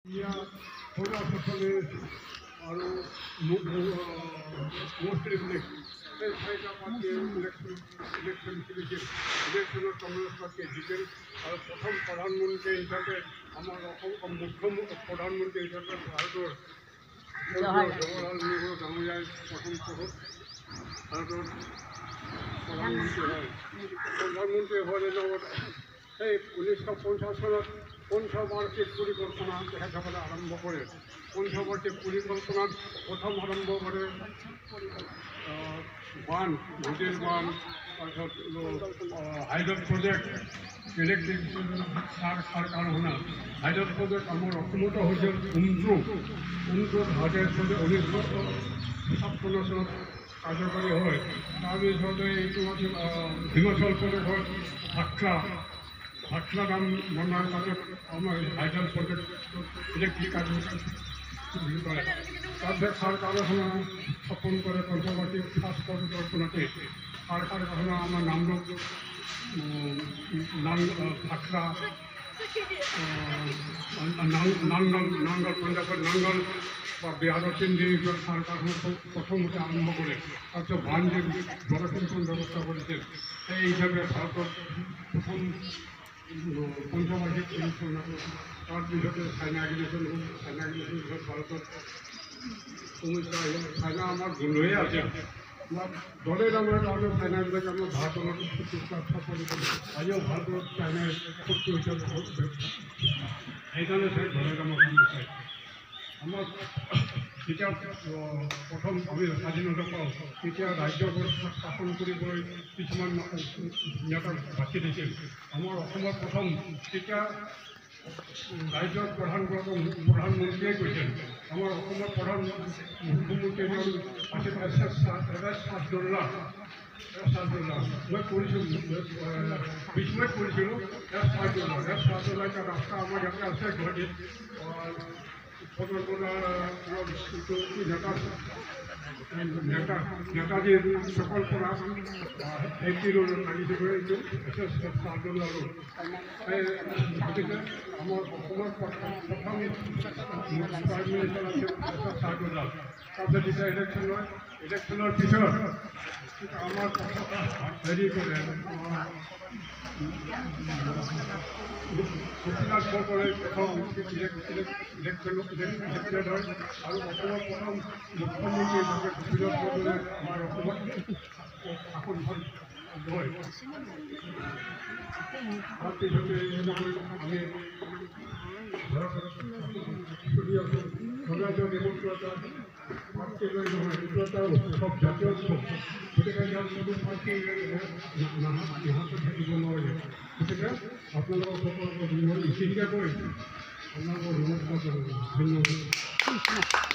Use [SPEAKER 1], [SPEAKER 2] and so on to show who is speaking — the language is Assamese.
[SPEAKER 1] সকলে আৰু মুসলিম লীগ এই চাৰিটা পাৰ্টিয়ে ইলেকশ্যন খেলিছিল। ইলেকশ্যনত কংগ্ৰেছ পাৰ্টিয়ে জিকিল আৰু প্ৰথম প্ৰধানমন্ত্ৰী হিচাপে আমাৰ অসম মুখ্য প্ৰধানমন্ত্ৰী হিচাপে ভাৰতৰ জৱাহৰলাল নেহৰু ডাঙৰীয়াই প্ৰথম ভাৰতৰ প্ৰধানমন্ত্ৰী হয়। প্ৰধানমন্ত্ৰী হোৱাৰ লগত সেই 1950 চনত পঞ্চবাৰ্ষিক পৰিকল্পনা তেখেতসকলে আৰম্ভ কৰে। পঞ্চবাৰ্ষিক পৰিকল্পনাত প্ৰথম আৰম্ভ কৰে বান, নদীৰ বান, তাৰপিছত হাইড্ৰ' প্ৰজেক্ট, ইলেক্ট্ৰিক সাৰ কাৰখানা। হাইড্ৰ' প্ৰজেক্ট আমাৰ অসমতো হৈছিল উমট্ৰুত হাইড্ৰ' প্ৰজেক্ট 1956 চনত কাৰ্যকৰী হয়। তাৰপিছতে এইটো আছিল হিমাচল প্ৰদেশত ভাটলা নাম বনাৰ পাছত আমাৰ হাইড্ৰ' প্ৰজেক্ট ইলেক্ট্ৰিক বুলি কয়। তাৰপিছত সাৰ কাৰখানা স্থাপন কৰে। পঞ্চবাৰ্ষিক ফাৰ্ষ্ট পৰিকল্পনাতে সাৰ কাৰখানা আমাৰ নামৰূপ, ভাটলা, নাংগল, পঞ্জাৱৰ নাংগল বা বিহাৰৰ তিনিদিন সাৰ কাৰখানা প্ৰথমতে আৰম্ভ কৰে। তাৰপিছত বানজী জলসিঞ্চন ব্যৱস্থা কৰিছিল। সেই হিচাপে ভাৰতত প্ৰথম পঞ্চবাৰ্ষিক পৰিকল্পনা। তাৰপিছতে চাইনা এগ্ৰিগেশ্যন হ'ল। চাইনা এগ্ৰিগেশ্যন পিছত ভাৰতত সমস্যা আহিল। চাইনা আমাৰ বন্ধুৱে আছে। দলে দামৰ কাৰণে চাইনাবিলাকে আমাৰ ভাৰতৰ স্থাপন কৰে। আজিও ভাৰতত চাইনাই শত্ৰু হিচাপে সেইকাৰণে চাই দলে দামৰ কাম চাই আমাৰ যেতিয়া প্ৰথম আমি স্বাধীনতা পাওঁ তেতিয়া ৰাজ্য ব্যৱস্থা স্থাপন কৰিবলৈ কিছুমান নেতাক বাছি দিছিল। আমাৰ অসমৰ প্ৰথম তেতিয়া ৰাজ্যৰ প্ৰধানমন্ত্ৰীয়ে কৈছিল। আমাৰ অসমৰ প্ৰধান মুখ্যমন্ত্ৰী আছিল এছাদুল্লাহ। মই কৰিছিলোঁ বিস্ময়ত কৰিছিলোঁ এছাদুল্লাহ এটা ৰাস্তা আমাৰ ইয়াতে আছে গুৱাহাটীত। নেতাজীৰ চকৰ পৰা 80 ৰোড লাগিছে এইটো এছাদুল্লাহ ৰোড। গতিকে আমাৰ অসমৰ প্ৰথম প্ৰাইম মিনিষ্টাৰ আছিল এছাদুল্লাহ। তাৰপিছত যেতিয়া ইলেকশ্যন হয়, ইলেকশ্যনৰ পিছত আমাৰ হেৰি কৰে গোপীনাথ বৰদলৈ প্ৰথম ইলেক্টেড হয় আৰু অসমৰ প্ৰথম মুখ্যমন্ত্ৰী হিচাপে গোপীনাথ বৰদলৈ আমাৰ অসমত শাসনখন লয়। তাৰপিছতে আমি চলি আছোঁ। স্বৰাজ্য দিৱসটো এটা পাৰ্টিলৈ নহয়, এইটো এটা উৎসৱ, জাতীয় উৎসৱ। গতিকে ইয়াত কোনো পাৰ্টি ইহঁতে থাকিব নোৱাৰে। গতিকে আপোনালোকৰ সকলোকে এইখিনিকে কৈ আপোনালোকৰ নমস্কাৰ জনালোঁ। ধন্যবাদ।